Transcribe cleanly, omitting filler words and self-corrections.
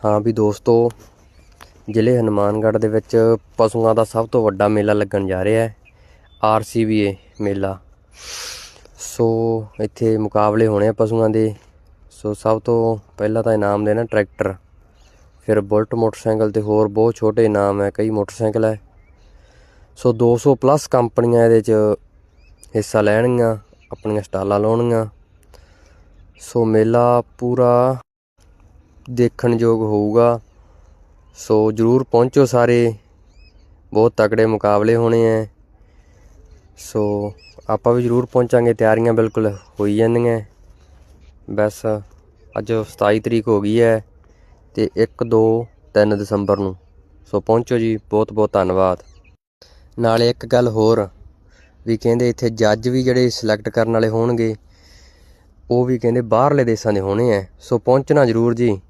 ਹਾਂ ਵੀ ਦੋਸਤੋ, ਜ਼ਿਲ੍ਹੇ ਹਨੂੰਮਾਨਗੜ੍ਹ ਦੇ ਵਿੱਚ ਪਸ਼ੂਆਂ ਦਾ ਸਭ ਤੋਂ ਵੱਡਾ ਮੇਲਾ ਲੱਗਣ ਜਾ ਰਿਹਾ ਹੈ, RCBA ਮੇਲਾ। ਸੋ ਇੱਥੇ ਮੁਕਾਬਲੇ ਹੋਣੇ ਆ ਪਸ਼ੂਆਂ ਦੇ। ਸੋ ਸਭ ਤੋਂ ਪਹਿਲਾਂ ਤਾਂ ਇਨਾਮ ਦੇਣਾ ਟਰੈਕਟਰ, ਫਿਰ ਬੁਲਟ ਮੋਟਰਸਾਈਕਲ ਅਤੇ ਹੋਰ ਬਹੁਤ ਛੋਟੇ ਇਨਾਮ ਹੈ, ਕਈ ਮੋਟਰਸਾਈਕਲ ਹੈ। ਸੋ 200+ ਕੰਪਨੀਆਂ ਇਹਦੇ 'ਚ ਹਿੱਸਾ ਲੈਣਗੀਆਂ, ਆਪਣੀਆਂ ਸਟਾਲਾਂ ਲਾਉਣਗੀਆਂ। ਸੋ ਮੇਲਾ ਪੂਰਾ ਦੇਖਣਯੋਗ ਹੋਊਗਾ। ਸੋ ਜ਼ਰੂਰ ਪਹੁੰਚੋ ਸਾਰੇ, ਬਹੁਤ ਤਕੜੇ ਮੁਕਾਬਲੇ ਹੋਣੇ ਹੈ। ਸੋ ਆਪਾਂ ਵੀ ਜ਼ਰੂਰ ਪਹੁੰਚਾਂਗੇ, ਤਿਆਰੀਆਂ ਬਿਲਕੁਲ ਹੋਈ ਜਾਂਦੀਆਂ। ਬਸ ਅੱਜ 27 ਤਰੀਕ ਹੋ ਗਈ ਹੈ ਅਤੇ 1, 2, 3 ਦਸੰਬਰ ਨੂੰ। ਸੋ ਪਹੁੰਚੋ ਜੀ, ਬਹੁਤ ਬਹੁਤ ਧੰਨਵਾਦ। ਨਾਲੇ ਇੱਕ ਗੱਲ ਹੋਰ ਵੀ, ਕਹਿੰਦੇ ਇੱਥੇ ਜੱਜ ਵੀ ਜਿਹੜੇ ਸਿਲੈਕਟ ਕਰਨ ਵਾਲੇ ਹੋਣਗੇ, ਉਹ ਵੀ ਕਹਿੰਦੇ ਬਾਹਰਲੇ ਦੇਸ਼ਾਂ ਦੇ ਹੋਣੇ ਹੈ। ਸੋ ਪਹੁੰਚਣਾ ਜ਼ਰੂਰ ਜੀ।